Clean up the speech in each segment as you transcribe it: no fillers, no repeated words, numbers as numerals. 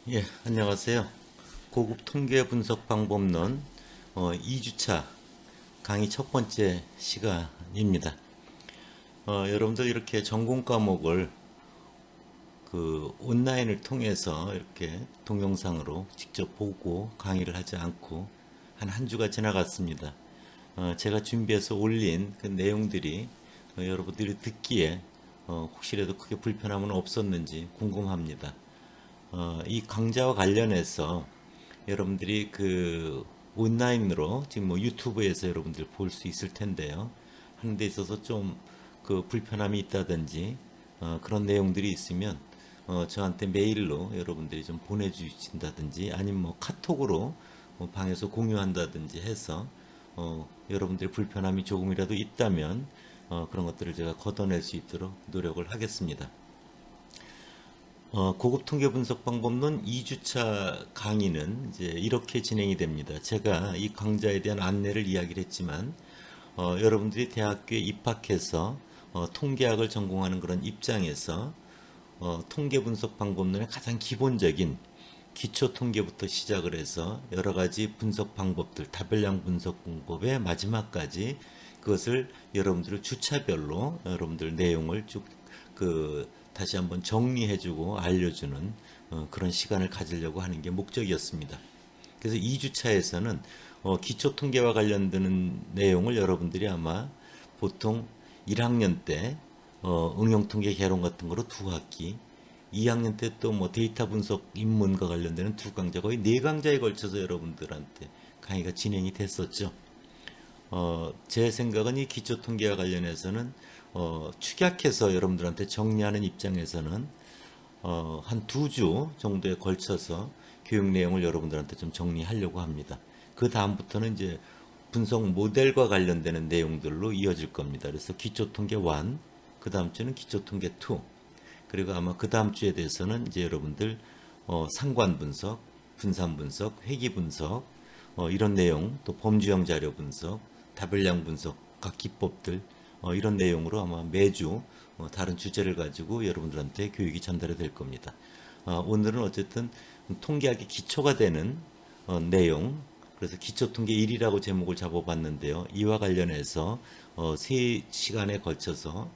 예, 안녕하세요. 고급 통계 분석 방법론 2주차 강의 첫 번째 시간입니다. 여러분들 이렇게 전공 과목을 그 온라인을 통해서 이렇게 동영상으로 직접 보고 강의를 하지 않고 한 주가 지나갔습니다. 제가 준비해서 올린 그 내용들이 여러분들이 듣기에 혹시라도 크게 불편함은 없었는지 궁금합니다. 이 강좌와 관련해서 여러분들이 그 온라인으로 지금 뭐 유튜브에서 여러분들 볼 수 있을 텐데요. 하는 데 있어서 좀 그 불편함이 있다든지 그런 내용들이 있으면 저한테 메일로 여러분들이 좀 보내주신다든지 아니면 뭐 카톡으로 방에서 공유한다든지 해서 여러분들의 불편함이 조금이라도 있다면 그런 것들을 제가 걷어낼 수 있도록 노력을 하겠습니다. 고급 통계 분석 방법론 2주차 강의는 이제 이렇게 진행이 됩니다. 제가 이 강좌에 대한 안내를 이야기를 했지만, 여러분들이 대학교에 입학해서 통계학을 전공하는 그런 입장에서 통계 분석 방법론의 가장 기본적인 기초 통계부터 시작을 해서 여러 가지 분석 방법들, 다별량 분석 방법의 마지막까지 그것을 여러분들 주차별로 여러분들 내용을 쭉 다시 한번 정리해주고 알려주는 그런 시간을 가지려고 하는 게 목적이었습니다. 그래서 2주차에서는 기초 통계와 관련되는 내용을 여러분들이 아마 보통 1학년 때 응용 통계 개론 같은 거로 두 학기, 2학년 때 또 뭐 데이터 분석 입문과 관련되는 두 강좌, 거의 네 강좌에 걸쳐서 여러분들한테 강의가 진행이 됐었죠. 제 생각은 이 기초 통계와 관련해서는 축약해서 여러분들한테 정리하는 입장에서는 한 두 주 정도에 걸쳐서 교육 내용을 여러분들한테 좀 정리하려고 합니다. 그 다음부터는 이제 분석 모델과 관련되는 내용들로 이어질 겁니다. 그래서 기초 통계 1, 그 다음 주는 기초 통계 2, 그리고 아마 그 다음 주에 대해서는 이제 여러분들 상관 분석, 분산 분석, 회귀 분석, 이런 내용, 또 범주형 자료 분석, 다별량 분석, 각 기법들 이런 내용으로 아마 매주 다른 주제를 가지고 여러분들한테 교육이 전달이 될 겁니다. 오늘은 어쨌든 통계학의 기초가 되는 내용, 그래서 기초통계 1이라고 제목을 잡아봤는데요. 이와 관련해서 세 시간에 걸쳐서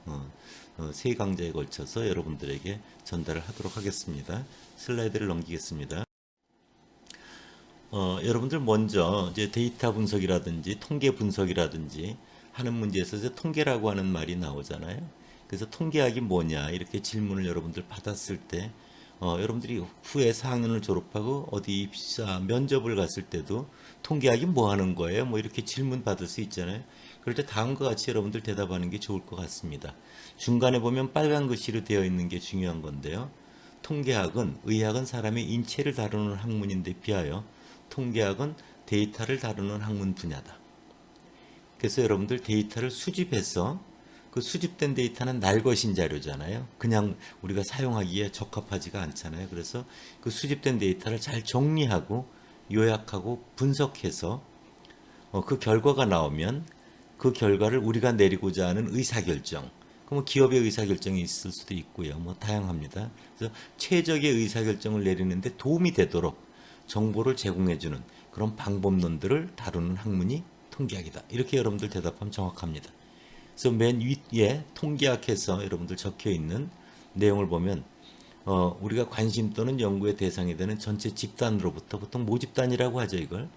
세 강좌에 걸쳐서 여러분들에게 전달을 하도록 하겠습니다. 슬라이드를 넘기겠습니다. 여러분들 먼저 이제 데이터 분석이라든지 통계 분석이라든지 하는 문제에서 이제 통계라고 하는 말이 나오잖아요. 그래서 통계학이 뭐냐 이렇게 질문을 여러분들 받았을 때 여러분들이 후에 4학년을 졸업하고 어디 입사 면접을 갔을 때도 통계학이 뭐 하는 거예요? 뭐 이렇게 질문 받을 수 있잖아요. 그럴 때 다음과 같이 여러분들 대답하는 게 좋을 것 같습니다. 중간에 보면 빨간 글씨로 되어 있는 게 중요한 건데요. 통계학은 의학은 사람의 인체를 다루는 학문인데 비하여 통계학은 데이터를 다루는 학문 분야다. 그래서 여러분들 데이터를 수집해서 그 수집된 데이터는 날 것인 자료잖아요. 그냥 우리가 사용하기에 적합하지가 않잖아요. 그래서 그 수집된 데이터를 잘 정리하고 요약하고 분석해서 그 결과가 나오면 그 결과를 우리가 내리고자 하는 의사결정, 그럼 기업의 의사결정이 있을 수도 있고요. 뭐 다양합니다. 그래서 최적의 의사결정을 내리는데 도움이 되도록 정보를 제공해주는 그런 방법론들을 다루는 학문이 통계학이다. 이렇게 여러분들 대답하면 정확합니다. 그래서 맨 위에 통계학에서 여러분들 적혀 있는 내용을 보면 우리가 관심 또는 연구의 대상이 되는 전체 집단으로부터 보통 모집단이라고 하죠 이걸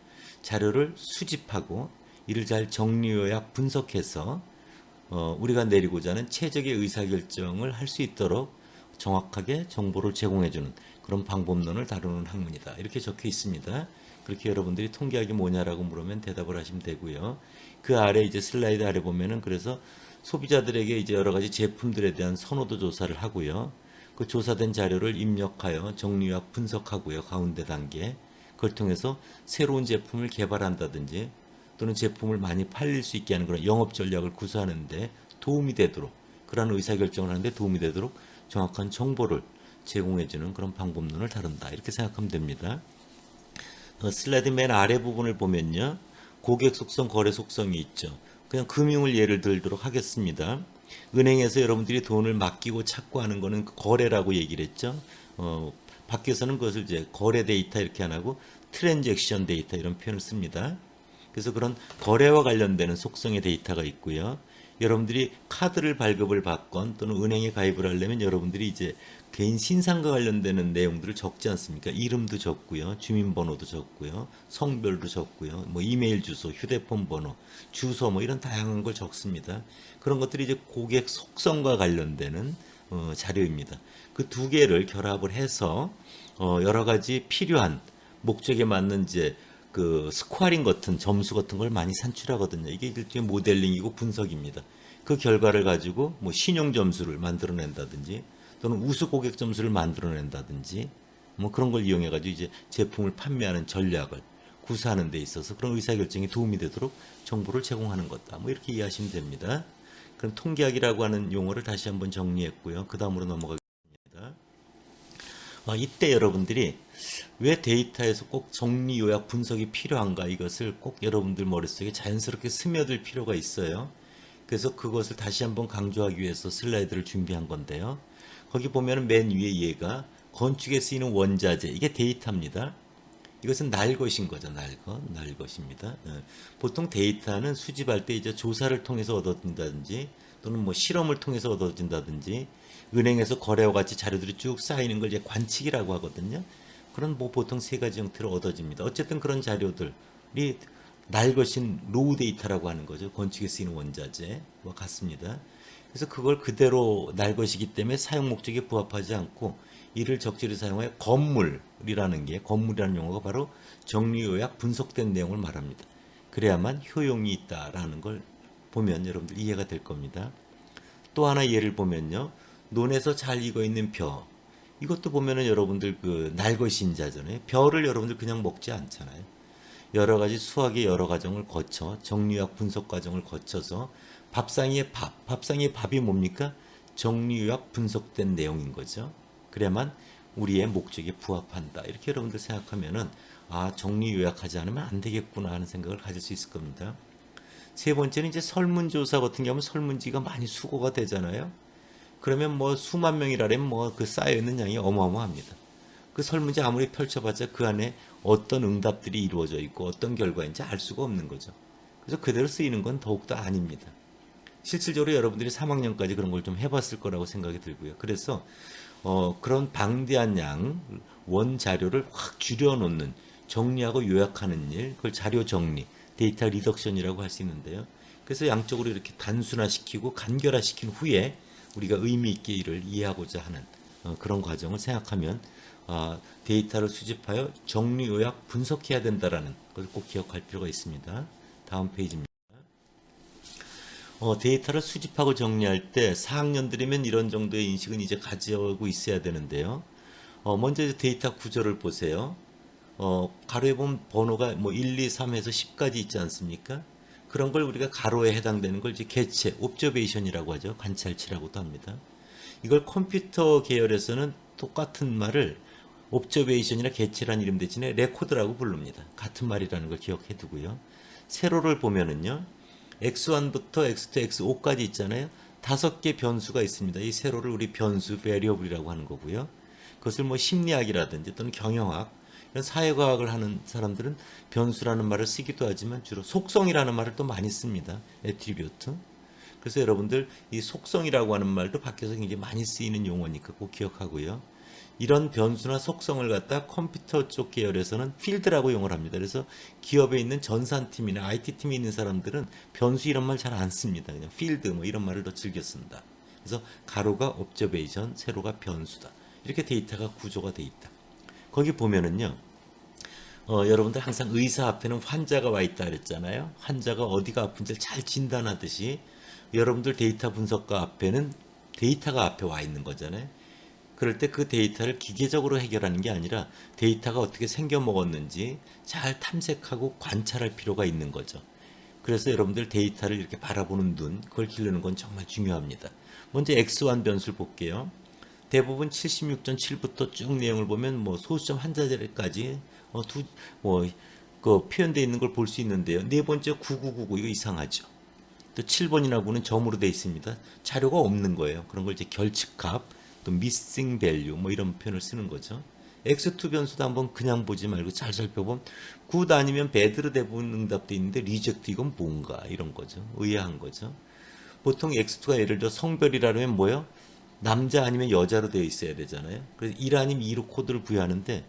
자료를 수집하고 이를 잘 정리 요약 분석해서 우리가 내리고자 하는 최적의 의사결정을 할 수 있도록 정확하게 정보를 제공해주는 그런 방법론을 다루는 학문이다. 이렇게 적혀 있습니다. 그렇게 여러분들이 통계학이 뭐냐라고 물으면 대답을 하시면 되고요. 그 아래 이제 슬라이드 아래 보면은 그래서 소비자들에게 이제 여러 가지 제품들에 대한 선호도 조사를 하고요. 그 조사된 자료를 입력하여 정리요약 분석하고요. 가운데 단계. 그걸 통해서 새로운 제품을 개발한다든지 또는 제품을 많이 팔릴 수 있게 하는 그런 영업 전략을 구사하는데 도움이 되도록 그러한 의사결정을 하는데 도움이 되도록 정확한 정보를 제공해주는 그런 방법론을 다룬다. 이렇게 생각하면 됩니다. 슬라이드 맨 아래 부분을 보면요. 고객 속성, 거래 속성이 있죠. 그냥 금융을 예를 들도록 하겠습니다. 은행에서 여러분들이 돈을 맡기고 찾고 하는 거는 거래라고 얘기를 했죠. 밖에서는 그것을 이제 거래 데이터 이렇게 안 하고 트랜잭션 데이터 이런 표현을 씁니다. 그래서 그런 거래와 관련되는 속성의 데이터가 있고요. 여러분들이 카드를 발급을 받건 또는 은행에 가입을 하려면 여러분들이 이제 개인 신상과 관련되는 내용들을 적지 않습니까? 이름도 적고요, 주민번호도 적고요, 성별도 적고요, 뭐 이메일 주소, 휴대폰 번호, 주소 뭐 이런 다양한 걸 적습니다. 그런 것들이 이제 고객 속성과 관련되는 자료입니다. 그 두 개를 결합을 해서 여러 가지 필요한 목적에 맞는 이제 그 스코어링 같은 점수 같은 걸 많이 산출하거든요. 이게 일종의 모델링이고 분석입니다. 그 결과를 가지고 뭐 신용 점수를 만들어낸다든지 또는 우수 고객 점수를 만들어낸다든지 뭐 그런 걸 이용해 가지고 이제 제품을 판매하는 전략을 구사하는 데 있어서 그런 의사결정에 도움이 되도록 정보를 제공하는 거다. 뭐 이렇게 이해하시면 됩니다. 그럼 통계학이라고 하는 용어를 다시 한번 정리했고요. 그 다음으로 넘어가겠습니다. 이때 여러분들이 왜 데이터에서 꼭 정리 요약 분석이 필요한가 이것을 꼭 여러분들 머릿속에 자연스럽게 스며들 필요가 있어요. 그래서 그것을 다시 한번 강조하기 위해서 슬라이드를 준비한 건데요. 거기 보면은 맨 위에 얘가 건축에 쓰이는 원자재, 이게 데이터입니다. 이것은 날 것인 거죠. 날 것입니다. 보통 데이터는 수집할 때 이제 조사를 통해서 얻어진다든지 또는 뭐 실험을 통해서 얻어진다든지 은행에서 거래와 같이 자료들이 쭉 쌓이는 걸 이제 관측이라고 하거든요. 그런 뭐 보통 세 가지 형태로 얻어집니다. 어쨌든 그런 자료들이 날 것인 로우 데이터라고 하는 거죠. 건축에 쓰이는 원자재와 같습니다. 그래서 그걸 그대로 날 것이기 때문에 사용 목적에 부합하지 않고 이를 적절히 사용해 건물이라는 용어가 바로 정리 요약 분석된 내용을 말합니다. 그래야만 효용이 있다라는 걸 보면 여러분들 이해가 될 겁니다. 또 하나 예를 보면요. 논에서 잘 익어 있는 벼. 이것도 보면은 여러분들 그 날것인자잖아요. 벼를 여러분들 그냥 먹지 않잖아요. 여러 가지 수학의 여러 과정을 거쳐 정리요약 분석 과정을 거쳐서 밥상의 밥이 뭡니까? 정리요약 분석된 내용인 거죠. 그래야만 우리의 목적에 부합한다. 이렇게 여러분들 생각하면은 정리요약하지 않으면 안 되겠구나 하는 생각을 가질 수 있을 겁니다. 세 번째는 이제 설문조사 같은 경우는 설문지가 많이 수거가 되잖아요. 그러면 뭐 수만 명이라면 뭐 그 쌓여있는 양이 어마어마합니다. 그 설문지 아무리 펼쳐봤자 그 안에 어떤 응답들이 이루어져 있고 어떤 결과인지 알 수가 없는 거죠. 그래서 그대로 쓰이는 건 더욱더 아닙니다. 실질적으로 여러분들이 3학년까지 그런 걸 좀 해봤을 거라고 생각이 들고요. 그래서 그런 방대한 양 원자료를 확 줄여놓는 정리하고 요약하는 일, 그걸 자료 정리, 데이터 리덕션이라고 할 수 있는데요. 그래서 양쪽으로 이렇게 단순화시키고 간결화시킨 후에 우리가 의미 있게 이를 이해하고자 하는 그런 과정을 생각하면 데이터를 수집하여 정리 요약 분석해야 된다라는 것을 꼭 기억할 필요가 있습니다. 다음 페이지입니다. 데이터를 수집하고 정리할 때 4학년들이면 이런 정도의 인식은 이제 가지고 있어야 되는데요. 먼저 이제 데이터 구조를 보세요. 가로에 보면 번호가 뭐 1, 2, 3에서 10까지 있지 않습니까? 그런 걸 우리가 가로에 해당되는 걸 이제 개체, 옵저베이션이라고 하죠. 관찰치라고도 합니다. 이걸 컴퓨터 계열에서는 똑같은 말을 옵저베이션이나 개체라는 이름 대신에 레코드라고 부릅니다. 같은 말이라는 걸 기억해 두고요. 세로를 보면은요. x1부터 x2, x5까지 있잖아요. 5개 변수가 있습니다. 이 세로를 우리 변수, 베리어블이라고 하는 거고요. 그것을 뭐 심리학이라든지 또는 경영학, 이런 사회과학을 하는 사람들은 변수라는 말을 쓰기도 하지만 주로 속성이라는 말을 또 많이 씁니다. 애트리뷰트. 그래서 여러분들 이 속성이라고 하는 말도 밖에서 굉장히 많이 쓰이는 용어니까 꼭 기억하고요. 이런 변수나 속성을 갖다 컴퓨터 쪽 계열에서는 필드라고 용어를 합니다. 그래서 기업에 있는 전산팀이나 IT팀에 있는 사람들은 변수 이런 말 잘 안 씁니다. 그냥 필드 뭐 이런 말을 더 즐겨 쓴다. 그래서 가로가 옵저베이션, 세로가 변수다. 이렇게 데이터가 구조가 돼 있다. 거기 보면은요. 여러분들 항상 의사 앞에는 환자가 와 있다 그랬잖아요. 환자가 어디가 아픈지 잘 진단하듯이 여러분들 데이터 분석가 앞에는 데이터가 앞에 와 있는 거잖아요. 그럴 때 그 데이터를 기계적으로 해결하는 게 아니라 데이터가 어떻게 생겨 먹었는지 잘 탐색하고 관찰할 필요가 있는 거죠. 그래서 여러분들 데이터를 이렇게 바라보는 눈, 그걸 기르는 건 정말 중요합니다. 먼저 X1 변수를 볼게요. 대부분 76.7부터 쭉 내용을 보면 뭐 소수점 한자절까지 그 표현되어 있는 걸 볼 수 있는데요. 네 번째 9999 이거 이상하죠. 또 7번이나 9는 점으로 되어 있습니다. 자료가 없는 거예요. 그런 걸 이제 결측값, 또 missing value 뭐 이런 표현을 쓰는 거죠. X2 변수도 한번 그냥 보지 말고 잘 살펴보면 굿 아니면 배드로 대부분 응답돼 있는데 리젝트 이건 뭔가 이런 거죠. 의아한 거죠. 보통 X2가 예를 들어 성별이라면 뭐요? 남자 아니면 여자로 되어 있어야 되잖아요. 그래서 1 아니면 2로 코드를 부여하는데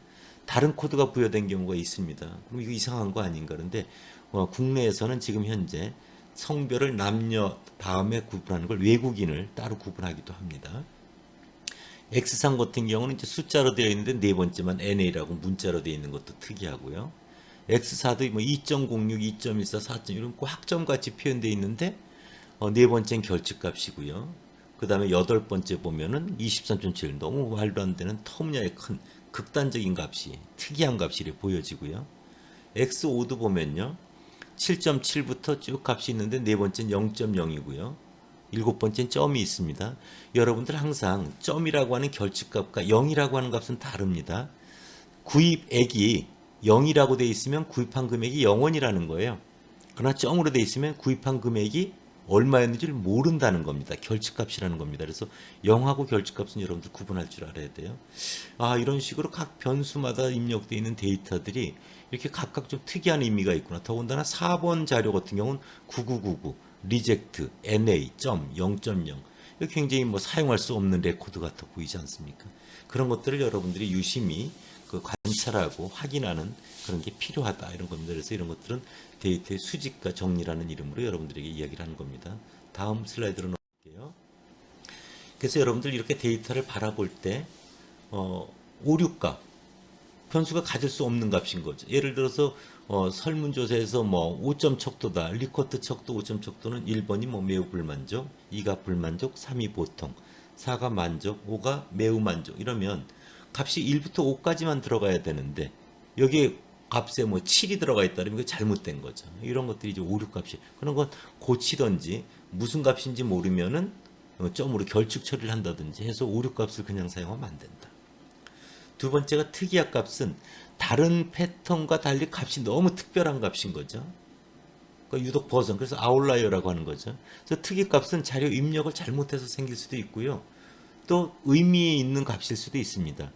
다른 코드가 부여된 경우가 있습니다. 그럼 이거 이상한 거 아닌가? 그런데 국내에서는 지금 현재 성별을 남녀 다음에 구분하는 걸 외국인을 따로 구분하기도 합니다. X상 같은 경우는 이제 숫자로 되어 있는데 네 번째만 NA라고 문자로 되어 있는 것도 특이하고요. X4도 뭐 2.06, 2.14, 4. 이런 거 학점같이 표현되어 있는데 네 번째는 결집값이고요. 그 다음에 여덟 번째 보면은 23.7 너무 말도 안 되는 터무니없이 큰 극단적인 값이 특이한 값이 보여지고요. X5도 보면요. 7.7부터 쭉 값이 있는데 네 번째는 0.0이고요. 일곱 번째는 점이 있습니다. 여러분들 항상 점이라고 하는 결집값과 0이라고 하는 값은 다릅니다. 구입액이 0이라고 되어 있으면 구입한 금액이 0원이라는 거예요. 그러나 점으로 되어 있으면 구입한 금액이 얼마였는지를 모른다는 겁니다. 결집값이라는 겁니다. 그래서 0하고 결집값은 여러분들 구분할 줄 알아야 돼요. 이런 식으로 각 변수마다 입력되어 있는 데이터들이 이렇게 각각 좀 특이한 의미가 있구나. 더군다나 4번 자료 같은 경우는 9999, 리젝트, NA, 점, 0.0. 이거 굉장히 사용할 수 없는 레코드 같아 보이지 않습니까? 그런 것들을 여러분들이 유심히 관찰하고 확인하는 그런 게 필요하다 이런 겁니다. 그래서 이런 것들은 데이터의 수집과 정리라는 이름으로 여러분들에게 이야기를 하는 겁니다. 다음 슬라이드로 넘어갈게요. 그래서 여러분들 이렇게 데이터를 바라볼 때 오류값 변수가 가질 수 없는 값인 거죠. 예를 들어서 설문조사에서 5점 척도다, 리커트 척도 5점 척도는 1번이 매우 불만족, 2가 불만족, 3이 보통, 4가 만족, 5가 매우 만족 이러면 값이 1부터 5까지만 들어가야 되는데 여기에 값에 7이 들어가 있다 그러면 이거 잘못된 거죠. 이런 것들이 이제 오류 값이 그런 건 고치던지 무슨 값인지 모르면은 점으로 결축 처리를 한다든지 해서 오류 값을 그냥 사용하면 안 된다. 두 번째가 특이한 값은 다른 패턴과 달리 값이 너무 특별한 값인 거죠. 그러니까 유독 버전, 그래서 아웃라이어라고 하는 거죠. 그래서 특이 값은 자료 입력을 잘못해서 생길 수도 있고요. 또 의미 있는 값일 수도 있습니다.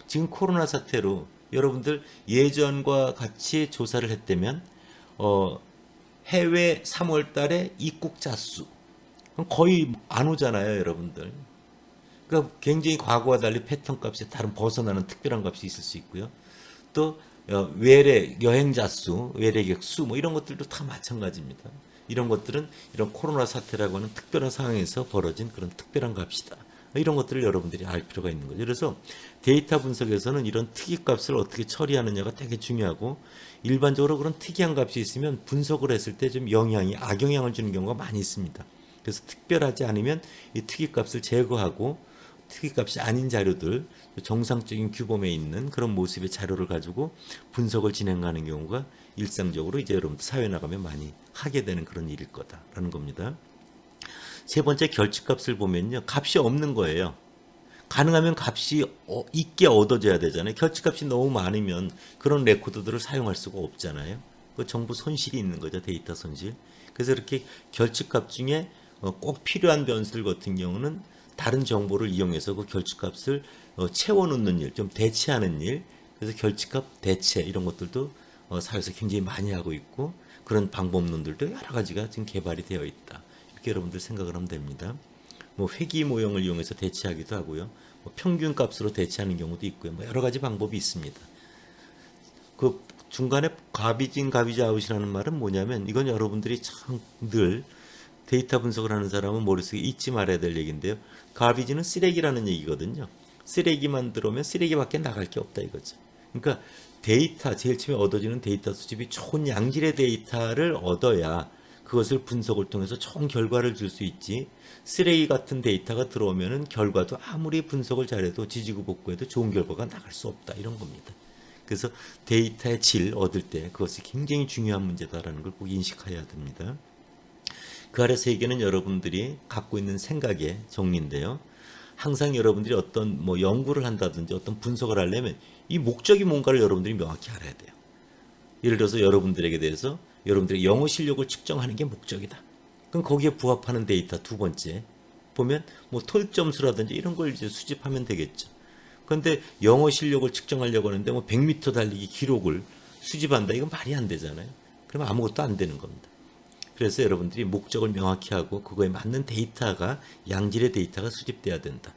지금 코로나 사태로 여러분들 예전과 같이 조사를 했다면 해외 3월 달에 입국자 수 거의 안 오잖아요, 여러분들. 그러니까 굉장히 과거와 달리 패턴 값이 다른 벗어나는 특별한 값이 있을 수 있고요. 또 외래 여행자 수, 외래객 수 이런 것들도 다 마찬가지입니다. 이런 것들은 이런 코로나 사태라고 하는 특별한 상황에서 벌어진 그런 특별한 값이다. 이런 것들을 여러분들이 알 필요가 있는 거죠. 그래서 데이터 분석에서는 이런 특이값을 어떻게 처리하느냐가 되게 중요하고 일반적으로 그런 특이한 값이 있으면 분석을 했을 때 좀 악영향을 주는 경우가 많이 있습니다. 그래서 특별하지 않으면 이 특이값을 제거하고 특이값이 아닌 자료들, 정상적인 규범에 있는 그런 모습의 자료를 가지고 분석을 진행하는 경우가 일상적으로 이제 여러분들 사회 나가면 많이 하게 되는 그런 일일 거다라는 겁니다. 세 번째 결집값을 보면요. 값이 없는 거예요. 가능하면 값이 있게 얻어져야 되잖아요. 결집값이 너무 많으면 그런 레코드들을 사용할 수가 없잖아요. 그 정보 손실이 있는 거죠. 데이터 손실. 그래서 이렇게 결집값 중에 꼭 필요한 변수들 같은 경우는 다른 정보를 이용해서 그 결집값을 채워놓는 일, 좀 대체하는 일, 그래서 결집값 대체 이런 것들도 사회에서 굉장히 많이 하고 있고 그런 방법론들도 여러 가지가 지금 개발이 되어 있다. 이렇게 여러분들 생각을 하면 됩니다. 회귀 모형을 이용해서 대체하기도 하고요. 평균값으로 대체하는 경우도 있고요. 여러 가지 방법이 있습니다. 그 중간에 가비진 가비지 아웃이라는 말은 뭐냐면 이건 여러분들이 참 늘 데이터 분석을 하는 사람은 머릿속에 잊지 말아야 될 얘기인데요. 가비지는 쓰레기라는 얘기거든요. 쓰레기만 들어오면 쓰레기밖에 나갈 게 없다 이거죠. 그러니까 데이터, 제일 처음에 얻어지는 데이터 수집이 좋은 양질의 데이터를 얻어야 그것을 분석을 통해서 좋은 결과를 줄 수 있지. 쓰레기 같은 데이터가 들어오면은 결과도 아무리 분석을 잘해도 지지고 볶고해도 좋은 결과가 나갈 수 없다 이런 겁니다. 그래서 데이터의 질 얻을 때 그것이 굉장히 중요한 문제다라는 걸 꼭 인식해야 됩니다. 그 아래 세 개는 여러분들이 갖고 있는 생각의 정리인데요. 항상 여러분들이 어떤 연구를 한다든지 어떤 분석을 하려면 이 목적이 뭔가를 여러분들이 명확히 알아야 돼요. 예를 들어서 여러분들에게 대해서 여러분들의 영어 실력을 측정하는 게 목적이다. 그럼 거기에 부합하는 데이터 두 번째 보면 토익 점수라든지 이런 걸 이제 수집하면 되겠죠. 그런데 영어 실력을 측정하려고 하는데 뭐 100m 달리기 기록을 수집한다. 이건 말이 안 되잖아요. 그러면 아무것도 안 되는 겁니다. 그래서 여러분들이 목적을 명확히 하고 그거에 맞는 데이터가 양질의 데이터가 수집돼야 된다.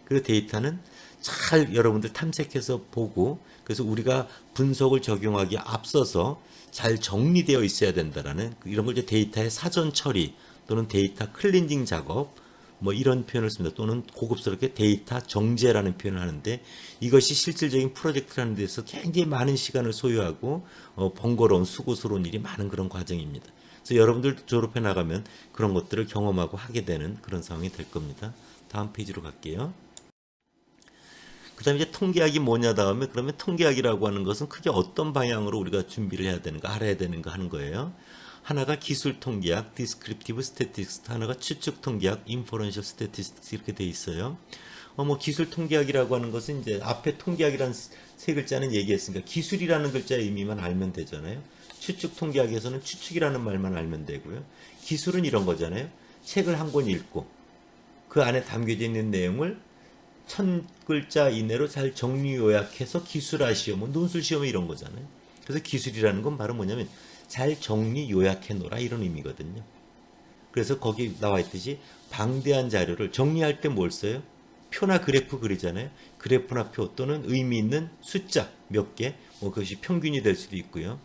그 데이터는 잘 여러분들 탐색해서 보고 그래서 우리가 분석을 적용하기에 앞서서 잘 정리되어 있어야 된다라는 이런 걸 이제 데이터의 사전 처리 또는 데이터 클렌징 작업 뭐 이런 표현을 씁니다. 또는 고급스럽게 데이터 정제라는 표현을 하는데 이것이 실질적인 프로젝트라는 데서 굉장히 많은 시간을 소요하고 번거로운 수고스러운 일이 많은 그런 과정입니다. 그래서 여러분들 졸업해 나가면 그런 것들을 경험하고 하게 되는 그런 상황이 될 겁니다. 다음 페이지로 갈게요. 그 다음에 이제 통계학이 뭐냐 다음에 그러면 통계학이라고 하는 것은 크게 어떤 방향으로 우리가 준비를 해야 되는가 알아야 되는가 하는 거예요. 하나가 기술 통계학, 디스크립티브 스태티스틱스, 하나가 추측 통계학, 인퍼런셜 스태티스틱스 이렇게 돼 있어요. 뭐 기술 통계학이라고 하는 것은 이제 앞에 통계학이라는 세 글자는 얘기했으니까 기술이라는 글자의 의미만 알면 되잖아요. 추측 통계학에서는 추측이라는 말만 알면 되고요. 기술은 이런 거잖아요. 책을 한 권 읽고 그 안에 담겨져 있는 내용을 1000글자 이내로 잘 정리 요약해서 기술화 시험, 뭐 논술 시험 이런 거잖아요. 그래서 기술이라는 건 바로 뭐냐면 잘 정리 요약해 놓으라 이런 의미거든요. 그래서 거기 나와 있듯이 방대한 자료를 정리할 때 뭘 써요? 표나 그래프 그리잖아요. 그래프나 표 또는 의미 있는 숫자 몇 개, 뭐 그것이 평균이 될 수도 있고요.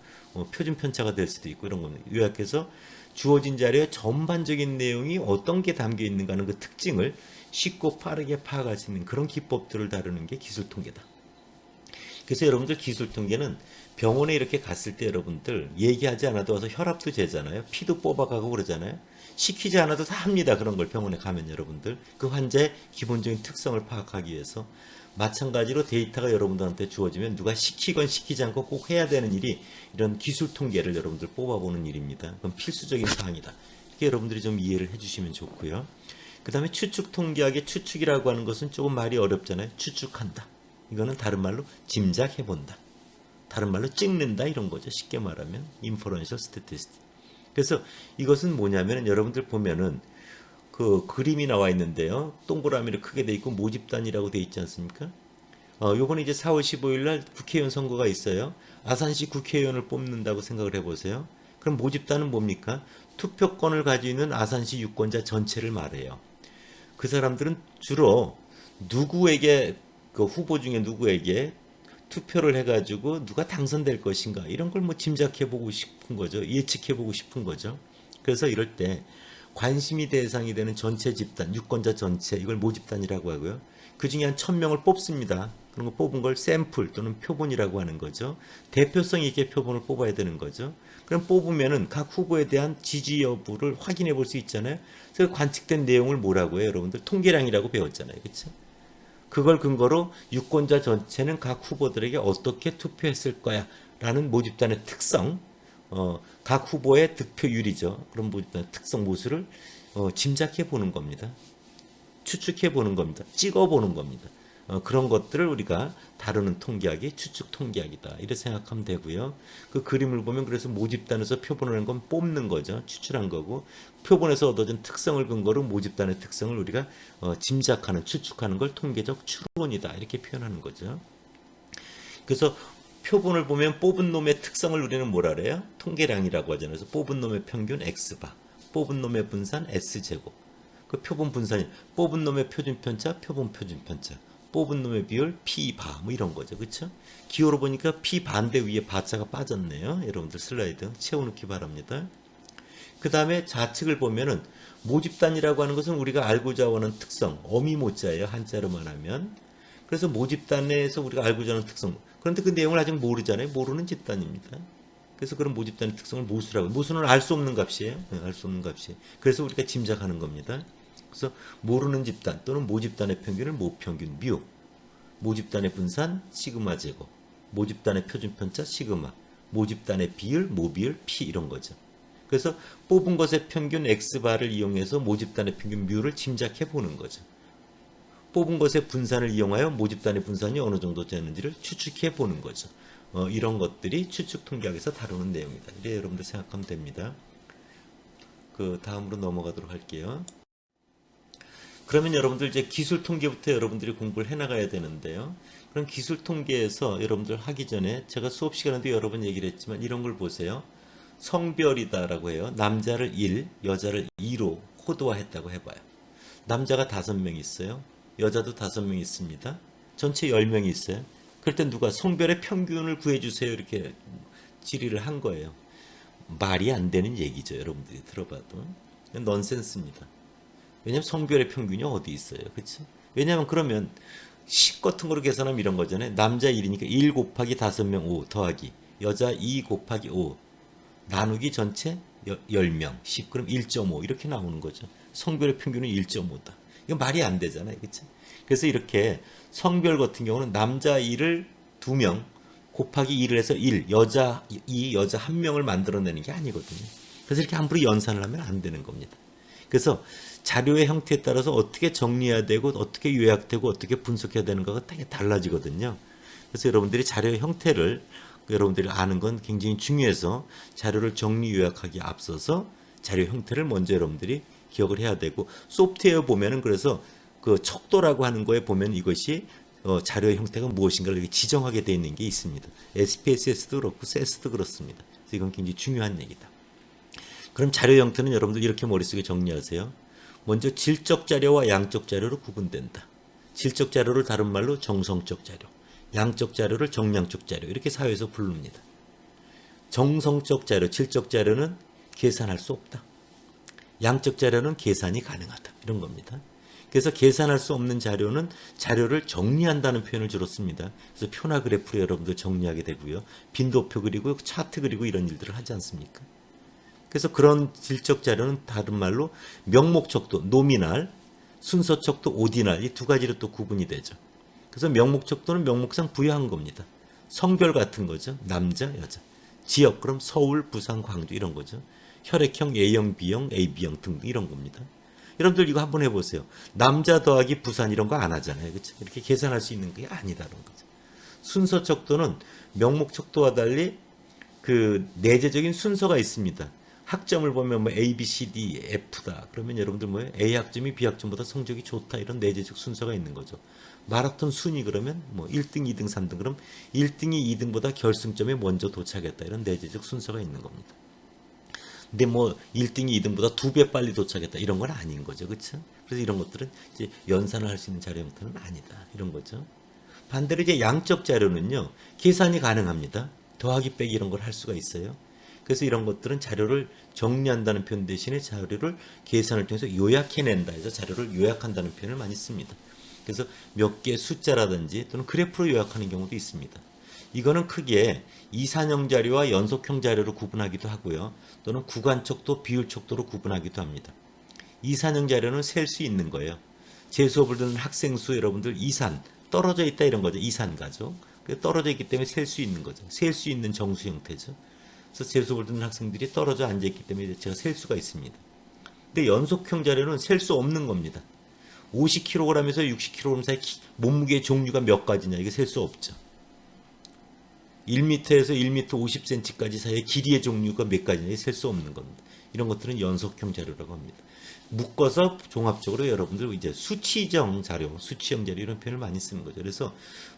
표준 편차가 될 수도 있고 이런 겁니다. 요약해서 주어진 자료의 전반적인 내용이 어떤 게 담겨 있는가 하는 그 특징을 쉽고 빠르게 파악할 수 있는 그런 기법들을 다루는 게 기술 통계다. 그래서 여러분들 기술 통계는 병원에 이렇게 갔을 때 여러분들 얘기하지 않아도 와서 혈압도 재잖아요. 피도 뽑아가고 그러잖아요. 시키지 않아도 다 합니다. 그런 걸 병원에 가면 여러분들 그 환자의 기본적인 특성을 파악하기 위해서 마찬가지로 데이터가 여러분들한테 주어지면 누가 시키건 시키지 않고 꼭 해야 되는 일이 이런 기술 통계를 여러분들 뽑아보는 일입니다. 그건 필수적인 사항이다. 이렇게 여러분들이 좀 이해를 해주시면 좋고요. 그 다음에 추측 통계학의 추측이라고 하는 것은 조금 말이 어렵잖아요. 추측한다. 이거는 다른 말로 짐작해본다. 다른 말로 찍는다 이런 거죠. 쉽게 말하면 인퍼런셜 스태티스틱. 그래서 이것은 뭐냐면 여러분들 보면은 그 그림이 나와 있는데요. 동그라미로 크게 돼 있고 모집단이라고 돼 있지 않습니까? 요번에 이제 4월 15일 날 국회의원 선거가 있어요. 아산시 국회의원을 뽑는다고 생각을 해보세요. 그럼 모집단은 뭡니까? 투표권을 가지고 있는 아산시 유권자 전체를 말해요. 그 사람들은 주로 누구에게 그 후보 중에 누구에게 투표를 해가지고 누가 당선될 것인가 이런 걸 뭐 짐작해보고 싶은 거죠. 예측해보고 싶은 거죠. 그래서 이럴 때 관심이 대상이 되는 전체 집단, 유권자 전체 이걸 모집단이라고 하고요. 그 중에 한 1000명을 뽑습니다. 그런 거 뽑은 걸 샘플 또는 표본이라고 하는 거죠. 대표성 있게 표본을 뽑아야 되는 거죠. 그럼 뽑으면은 각 후보에 대한 지지 여부를 확인해 볼 수 있잖아요. 그래서 관측된 내용을 뭐라고 해요? 여러분들 통계량이라고 배웠잖아요. 그렇죠? 그걸 근거로 유권자 전체는 각 후보들에게 어떻게 투표했을 거야 라는 모집단의 특성, 각 후보의 득표율이죠. 그런 모집단의 특성 모습을 짐작해 보는 겁니다. 추측해 보는 겁니다. 찍어 보는 겁니다. 그런 것들을 우리가 다루는 통계학이 추측 통계학이다. 이렇게 생각하면 되고요. 그 그림을 보면 그래서 모집단에서 표본을 한 건 뽑는 거죠. 추출한 거고 표본에서 얻어진 특성을 근거로 모집단의 특성을 우리가 짐작하는 추측하는 걸 통계적 추론이다. 이렇게 표현하는 거죠. 그래서 표본을 보면 뽑은 놈의 특성을 우리는 뭐라 그래요? 통계량이라고 하잖아요. 그래서 뽑은 놈의 평균 X바, 뽑은 놈의 분산 S제곱. 그 표본 분산이 뽑은 놈의 표준 편차, 표본 표준 편차. 뽑은 놈의 비율 P바 뭐 이런 거죠. 그렇죠? 기호로 보니까 P 반대 위에 바자가 빠졌네요. 여러분들 슬라이드 채워놓기 바랍니다. 그 다음에 좌측을 보면은 모집단이라고 하는 것은 우리가 알고자 하는 특성 어미모자예요. 한자로만 하면. 그래서 모집단에서 우리가 알고자 하는 특성 그런데 그 내용을 아직 모르잖아요. 모르는 집단입니다. 그래서 그런 모집단의 특성을 모수라고 모수는 알 수 없는 값이에요. 알 수 없는 값이에요. 그래서 우리가 짐작하는 겁니다. 그래서 모르는 집단 또는 모집단의 평균을 모평균 뮤, 모집단의 분산 시그마 제곱, 모집단의 표준 편차 시그마, 모집단의 비율 모비율 P 이런 거죠. 그래서 뽑은 것의 평균 X바를 이용해서 모집단의 평균 뮤를 짐작해 보는 거죠. 뽑은 것의 분산을 이용하여 모집단의 분산이 어느 정도 되는지를 추측해 보는 거죠. 이런 것들이 추측 통계학에서 다루는 내용이다. 이래 여러분들 생각하면 됩니다. 그 다음으로 넘어가도록 할게요. 그러면 여러분들 이제 기술 통계부터 여러분들이 공부를 해나가야 되는데요. 그럼 기술 통계에서 여러분들 하기 전에 제가 수업 시간에도 여러 번 얘기를 했지만 이런 걸 보세요. 성별이다라고 해요. 남자를 1, 여자를 2로 코드화했다고 해봐요. 남자가 5명 있어요. 여자도 5명 있습니다. 전체 10명이 있어요. 그럴 때 누가 성별의 평균을 구해주세요 이렇게 질의를 한 거예요. 말이 안 되는 얘기죠. 여러분들이 들어봐도. 넌센스입니다. 왜냐하면 성별의 평균이 어디 있어요. 그렇죠? 왜냐하면 그러면 10 같은 거로 계산하면 이런 거잖아요. 남자 1이니까 1 곱하기 5명 5 더하기 여자 2 곱하기 5 나누기 전체 10명 10 그럼 1.5 이렇게 나오는 거죠. 성별의 평균은 1.5다. 이거 말이 안 되잖아요. 그렇죠? 그래서 이렇게 성별 같은 경우는 남자 1을 2명 곱하기 2를 해서 1 여자 2 여자 1명을 만들어내는 게 아니거든요. 그래서 이렇게 함부로 연산을 하면 안 되는 겁니다. 그래서 자료의 형태에 따라서 어떻게 정리해야 되고 어떻게 요약되고 어떻게 분석해야 되는가가 되게 달라지거든요. 그래서 여러분들이 자료의 형태를 여러분들이 아는 건 굉장히 중요해서 자료를 정리 요약하기에 앞서서 자료 형태를 먼저 여러분들이 기억을 해야 되고 소프트웨어 보면은 그래서 그 척도라고 하는 거에 보면 이것이 자료의 형태가 무엇인가를 이렇게 지정하게 되어 있는 게 있습니다. SPSS도 그렇고 SES도 그렇습니다. 그래서 이건 굉장히 중요한 얘기다. 그럼 자료 형태는 여러분들 이렇게 머릿속에 정리하세요. 먼저 질적 자료와 양적 자료로 구분된다. 질적 자료를 다른 말로 정성적 자료, 양적 자료를 정량적 자료 이렇게 사회에서 부릅니다. 정성적 자료, 질적 자료는 계산할 수 없다. 양적 자료는 계산이 가능하다. 이런 겁니다. 그래서 계산할 수 없는 자료는 자료를 정리한다는 표현을 주로 씁니다. 그래서 표나 그래프로 여러분들 정리하게 되고요. 빈도표 그리고 차트 그리고 이런 일들을 하지 않습니까? 그래서 그런 질적 자료는 다른 말로 명목척도, 노미날, 순서척도, 오디날 이 두 가지로 또 구분이 되죠. 그래서 명목척도는 명목상 부여한 겁니다. 성별 같은 거죠. 남자, 여자. 지역, 그럼 서울, 부산, 광주 이런 거죠. 혈액형, A형, B형, AB형 등등 이런 겁니다. 여러분들 이거 한번 해보세요. 남자 더하기 부산 이런 거 안 하잖아요. 그렇죠? 이렇게 계산할 수 있는 게 아니다는 거죠. 순서척도는 명목척도와 달리 그 내재적인 순서가 있습니다. 학점을 보면 뭐 A, B, C, D, F다. 그러면 여러분들 뭐예요? A 학점이 B 학점보다 성적이 좋다. 이런 내재적 순서가 있는 거죠. 마라톤 순위 그러면 뭐 1등, 2등, 3등 그럼 1등이 2등보다 결승점에 먼저 도착했다. 이런 내재적 순서가 있는 겁니다. 근데 뭐 1등이 2등보다 2배 빨리 도착했다. 이런 건 아닌 거죠. 그렇죠? 그래서 이런 것들은 이제 연산을 할 수 있는 자료 형태는 아니다. 이런 거죠. 반대로 이제 양적 자료는요. 계산이 가능합니다. 더하기 빼기 이런 걸 할 수가 있어요. 그래서 이런 것들은 자료를 정리한다는 표현 대신에 자료를 계산을 통해서 요약해낸다 해서 자료를 요약한다는 표현을 많이 씁니다. 그래서 몇 개의 숫자라든지 또는 그래프로 요약하는 경우도 있습니다. 이거는 크게 이산형 자료와 연속형 자료로 구분하기도 하고요. 또는 구간척도, 비율척도로 구분하기도 합니다. 이산형 자료는 셀 수 있는 거예요. 제 수업을 듣는 학생 수 여러분들 이산, 떨어져 있다 이런 거죠. 이산가죠. 떨어져 있기 때문에 셀 수 있는 거죠. 셀 수 있는 정수 형태죠. 그래서 제 수업을 듣는 학생들이 떨어져 앉아있기 때문에 제가 셀 수가 있습니다. 근데 연속형 자료는 셀 수 없는 겁니다. 50kg에서 60kg 사이 몸무게의 종류가 몇 가지냐 이게 셀 수 없죠. 1m에서 1m 50cm까지 사이의 길이의 종류가 몇 가지냐 셀 수 없는 겁니다. 이런 것들은 연속형 자료라고 합니다. 묶어서 종합적으로 여러분들 이제 수치형 자료, 수치형 자료 이런 표현을 많이 쓰는 거죠. 그래서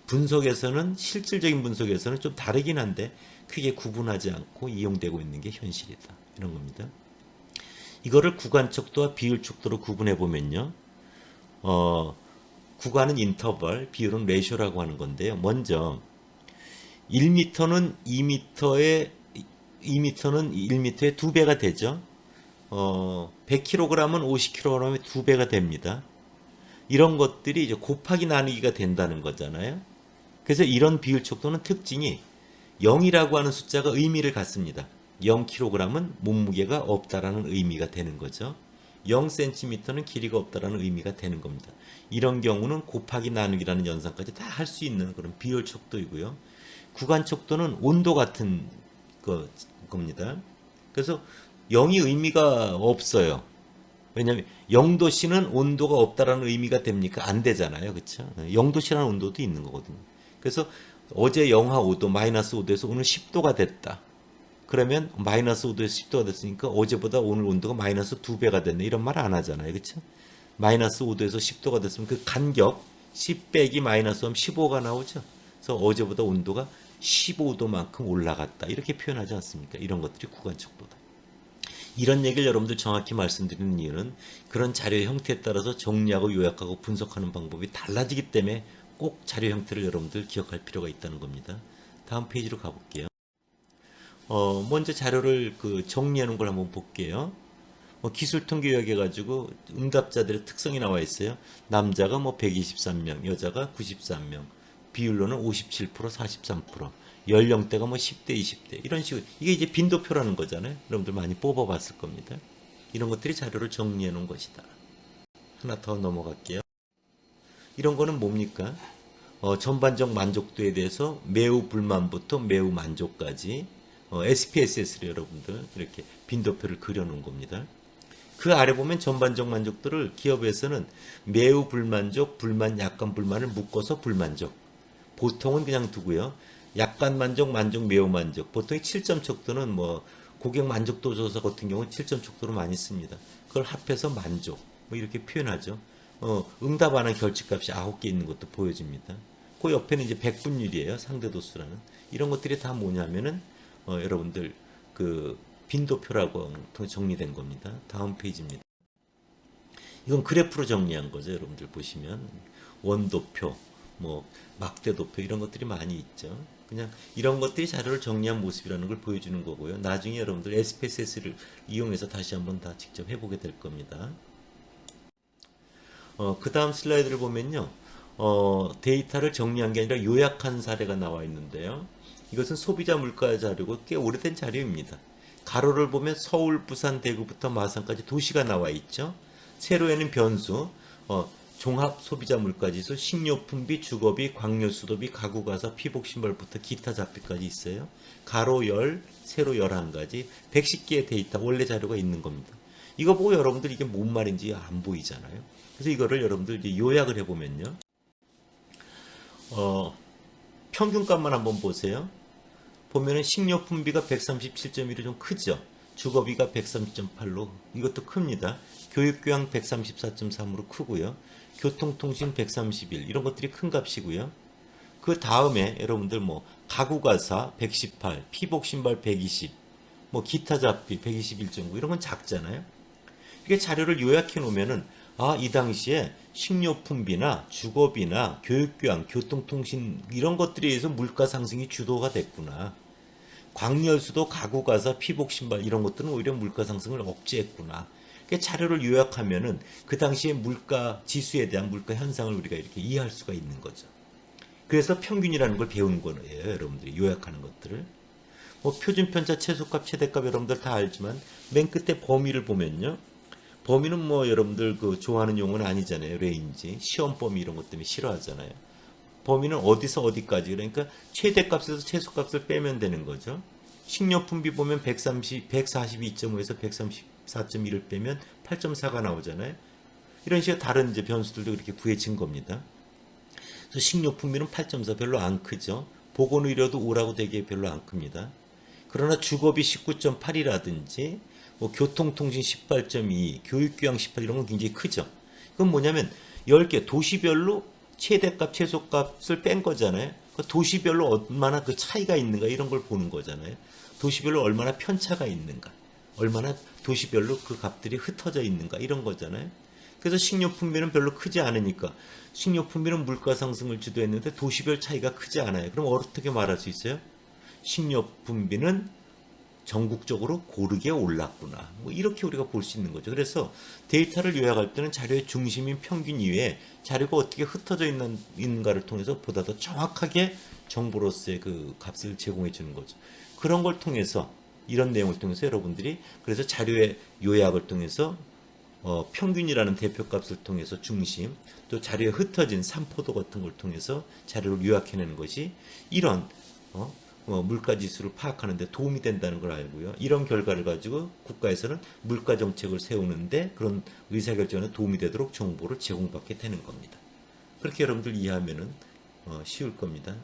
분석에서는 실질적인 분석에서는 좀 다르긴 한데 크게 구분하지 않고 이용되고 있는 게 현실이다. 이런 겁니다. 이거를 구간척도와 비율척도로 구분해 보면요. 구간은 인터벌, 비율은 레이쇼라고 하는 건데요. 먼저 1m는 2m의 1m의 2배가 되죠. 100kg은 50kg의 2배가 됩니다. 이런 것들이 이제 곱하기 나누기가 된다는 거잖아요. 그래서 이런 비율 척도는 특징이 0이라고 하는 숫자가 의미를 갖습니다. 0kg은 몸무게가 없다라는 의미가 되는 거죠. 0cm는 길이가 없다라는 의미가 되는 겁니다. 이런 경우는 곱하기 나누기라는 연산까지 다 할 수 있는 그런 비율 척도이고요. 구간 척도는 온도 같은 겁니다. 그래서 0이 의미가 없어요. 왜냐하면 0도씨는 온도가 없다라는 의미가 됩니까? 안 되잖아요. 그렇죠? 0도씨라는 온도도 있는 거거든요. 그래서 어제 영하 5도, 마이너스 5도에서 오늘 10도가 됐다. 그러면 마이너스 5도에서 10도가 됐으니까 어제보다 오늘 온도가 마이너스 2배가 됐네. 이런 말 안 하잖아요. 그렇죠? 마이너스 5도에서 10도가 됐으면 그 간격, 10 빼기 마이너스 하면 15가 나오죠. 그래서 어제보다 온도가 15도만큼 올라갔다. 이렇게 표현하지 않습니까? 이런 것들이 구간척도다. 이런 얘기를 여러분들 정확히 말씀드리는 이유는 그런 자료 형태에 따라서 정리하고 요약하고 분석하는 방법이 달라지기 때문에 꼭 자료 형태를 여러분들 기억할 필요가 있다는 겁니다. 다음 페이지로 가볼게요. 먼저 자료를 정리해 놓은 걸 한번 볼게요. 기술 통계 요약해 가지고 응답자들의 특성이 나와 있어요. 남자가 123명, 여자가 93명, 비율로는 57%, 43%, 연령대가 10대, 20대 이런 식으로 이게 이제 빈도표라는 거잖아요. 여러분들 많이 뽑아봤을 겁니다. 이런 것들이 자료를 정리해 놓은 것이다. 하나 더 넘어갈게요. 이런 거는 뭡니까? 전반적 만족도에 대해서 매우 불만부터 매우 만족까지 SPSS를 여러분들 이렇게 빈도표를 그려놓은 겁니다. 그 아래 보면 전반적 만족도를 기업에서는 매우 불만족, 불만, 약간 불만을 묶어서 불만족. 보통은 그냥 두고요. 약간 만족, 만족, 매우 만족. 보통 7점 척도는 고객 만족도 조사 같은 경우는 7점 척도로 많이 씁니다. 그걸 합해서 만족. 이렇게 표현하죠. 응답하는 결집값이 9개 있는 것도 보여집니다. 그 옆에는 이제 백분율이에요. 상대도수라는. 이런 것들이 다 뭐냐면은 여러분들 빈도표라고 정리된 겁니다. 다음 페이지입니다. 이건 그래프로 정리한 거죠. 여러분들 보시면 원도표, 막대도표 이런 것들이 많이 있죠. 그냥 이런 것들이 자료를 정리한 모습이라는 걸 보여주는 거고요. 나중에 여러분들 SPSS를 이용해서 다시 한번 다 직접 해보게 될 겁니다. 그 다음 슬라이드를 보면요. 데이터를 정리한 게 아니라 요약한 사례가 나와 있는데요. 이것은 소비자 물가 자료고 꽤 오래된 자료입니다. 가로를 보면 서울, 부산, 대구부터 마산까지 도시가 나와 있죠. 세로에는 변수, 종합 소비자 물가지수, 식료품비, 주거비, 광열수도비, 가구가사, 피복신발부터 기타 잡비까지 있어요. 가로 10, 세로 11가지, 110개의 데이터 원래 자료가 있는 겁니다. 이거 보고 여러분들 이게 뭔 말인지 안 보이잖아요. 그래서 이거를 여러분들 이제 요약을 해보면요. 평균값만 한번 보세요. 보면은 식료품비가 137.1이 좀 크죠. 주거비가 130.8로 이것도 큽니다. 교육교양 134.3으로 크고요. 교통통신 131 이런 것들이 큰 값이고요. 그 다음에 여러분들 가구가사 118, 피복신발 120, 기타 잡비 121.9 이런 건 작잖아요. 이게 자료를 요약해 놓으면은 이 당시에 식료품비나 주거비나 교육교양, 교통통신 이런 것들에 의해서 물가 상승이 주도가 됐구나. 광열수도, 가구가사, 피복신발 이런 것들은 오히려 물가 상승을 억제했구나. 자료를 요약하면은 그 당시에 물가 지수에 대한 물가 현상을 우리가 이렇게 이해할 수가 있는 거죠. 그래서 평균이라는 걸 배우는 거예요. 여러분들이 요약하는 것들을. 표준편차, 최소값, 최대값 여러분들 다 알지만 맨 끝에 범위를 보면요. 범위는 여러분들 좋아하는 용어는 아니잖아요. 레인지, 시험 범위 이런 것 때문에 싫어하잖아요. 범위는 어디서 어디까지 그러니까 최대값에서 최소값을 빼면 되는 거죠. 식료품비 보면 142.5에서 134.1을 빼면 8.4가 나오잖아요. 이런 식의 다른 이제 변수들도 이렇게 구해진 겁니다. 그래서 식료품비는 8.4 별로 안 크죠. 보건의료도 5라고 되게 별로 안 큽니다. 그러나 주거비 19.8이라든지 교통통신 18.2, 교육교양 18 이런 건 굉장히 크죠. 그건 뭐냐면 10개 도시별로 최대값, 최소값을 뺀 거잖아요. 도시별로 얼마나 그 차이가 있는가 이런 걸 보는 거잖아요. 도시별로 얼마나 편차가 있는가, 얼마나 도시별로 그 값들이 흩어져 있는가 이런 거잖아요. 그래서 식료품비는 별로 크지 않으니까 식료품비는 물가 상승을 주도했는데 도시별 차이가 크지 않아요. 그럼 어떻게 말할 수 있어요? 식료품비는 전국적으로 고르게 올랐구나. 이렇게 우리가 볼 수 있는 거죠. 그래서 데이터를 요약할 때는 자료의 중심인 평균 이외에 자료가 어떻게 흩어져 있는가를 통해서 보다 더 정확하게 정보로서의 그 값을 제공해 주는 거죠. 그런 걸 통해서 이런 내용을 통해서 여러분들이 그래서 자료의 요약을 통해서 평균이라는 대표값을 통해서 중심 또 자료에 흩어진 산포도 같은 걸 통해서 자료를 요약해내는 것이 이런 물가지수를 파악하는 데 도움이 된다는 걸 알고요. 이런 결과를 가지고 국가에서는 물가 정책을 세우는데 그런 의사결정에 도움이 되도록 정보를 제공받게 되는 겁니다. 그렇게 여러분들 이해하면 쉬울 겁니다.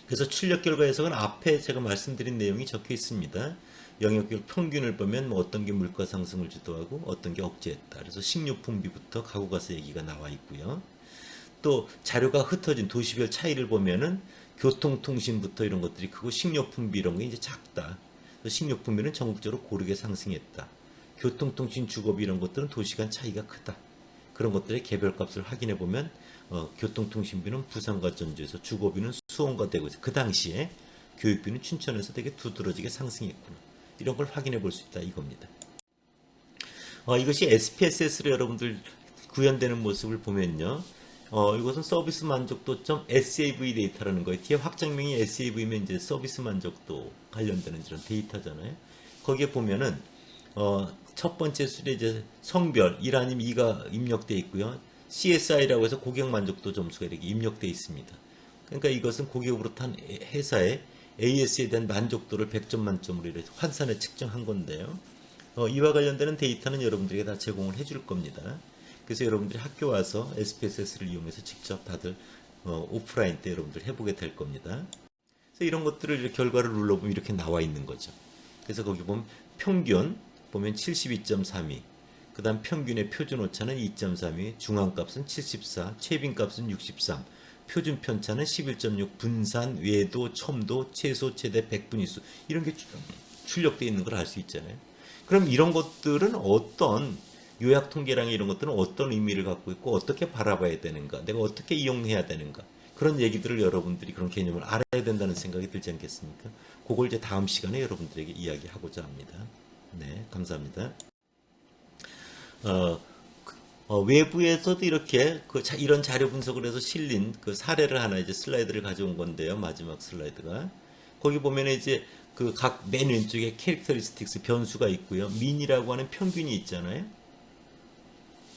그래서 출력 결과 해석은 앞에 제가 말씀드린 내용이 적혀 있습니다. 영역별 평균을 보면 어떤 게 물가 상승을 주도하고 어떤 게 억제했다. 그래서 식료품비부터 가구가사 얘기가 나와 있고요. 또 자료가 흩어진 도시별 차이를 보면은 교통통신부터 이런 것들이 크고 식료품비 이런 게 이제 작다. 식료품비는 전국적으로 고르게 상승했다. 교통통신 주거비 이런 것들은 도시 간 차이가 크다. 그런 것들의 개별값을 확인해 보면 교통통신비는 부산과 전주에서, 주거비는 수원과 대구에서, 그 당시에 교육비는 춘천에서 되게 두드러지게 상승했구나. 이런 걸 확인해 볼 수 있다 이겁니다. 이것이 SPSS로 여러분들 구현되는 모습을 보면요. 이것은 서비스 만족도점 SAV 데이터라는 거예요. 뒤에 확장명이 SAV면 이제 서비스 만족도 관련되는 이런 데이터잖아요. 거기에 보면은 첫 번째 수에 이제 성별 1 아니면 2가 입력되어 있고요. CSI라고 해서 고객 만족도 점수가 이렇게 입력되어 있습니다. 그러니까 이것은 고객으로부터 한 회사의 AS에 대한 만족도를 100점 만점으로 이렇게 환산해 측정한 건데요. 이와 관련되는 데이터는 여러분들에게 다 제공을 해줄 겁니다. 그래서 여러분들이 학교 와서 SPSS를 이용해서 직접 다들 오프라인 때 여러분들 해보게 될 겁니다. 그래서 이런 것들을 이렇게 결과를 눌러보면 이렇게 나와 있는 거죠. 그래서 거기 보면 평균 보면 72.32, 그 다음 평균의 표준 오차는 2.32, 중앙값은 74, 최빈값은 63, 표준 편차는 11.6, 분산, 외도, 첨도, 최소, 최대, 백분위수 이런 게 출력되어 있는 걸 알 수 있잖아요. 그럼 이런 것들은 어떤 요약 통계랑 이런 것들은 어떤 의미를 갖고 있고 어떻게 바라봐야 되는가, 내가 어떻게 이용해야 되는가, 그런 얘기들을 여러분들이 그런 개념을 알아야 된다는 생각이 들지 않겠습니까? 그걸 이제 다음 시간에 여러분들에게 이야기하고자 합니다. 네, 감사합니다. 외부에서도 이렇게 이런 자료 분석을 해서 실린 그 사례를 하나 이제 슬라이드를 가져온 건데요. 마지막 슬라이드가 거기 보면 이제 그 각 맨 왼쪽에 캐릭터리스틱스 변수가 있고요. 민이라고 하는 평균이 있잖아요.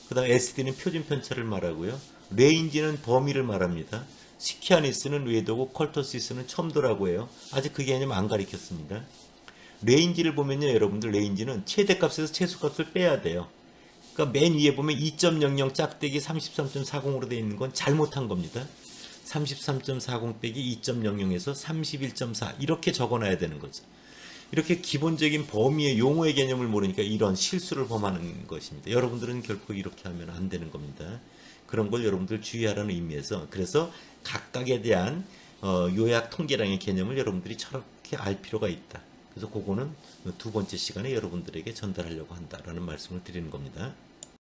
그 다음에 SD는 표준 편차를 말하고요. 레인지는 범위를 말합니다. 스키아니스는 외도고 컬터시스는 첨도라고 해요. 아직 그 개념 안 가르쳤습니다. 레인지를 보면요, 여러분들 레인지는 최대값에서 최소값을 빼야 돼요. 그러니까 맨 위에 보면 2.00 짝대기 33.40으로 되어 있는 건 잘못한 겁니다. 33.40 빼기 2.00에서 31.4 이렇게 적어놔야 되는 거죠. 이렇게 기본적인 범위의 용어의 개념을 모르니까 이런 실수를 범하는 것입니다. 여러분들은 결코 이렇게 하면 안 되는 겁니다. 그런 걸 여러분들 주의하라는 의미에서, 그래서 각각에 대한 요약 통계량의 개념을 여러분들이 저렇게 알 필요가 있다. 그래서 그거는 두 번째 시간에 여러분들에게 전달하려고 한다라는 말씀을 드리는 겁니다.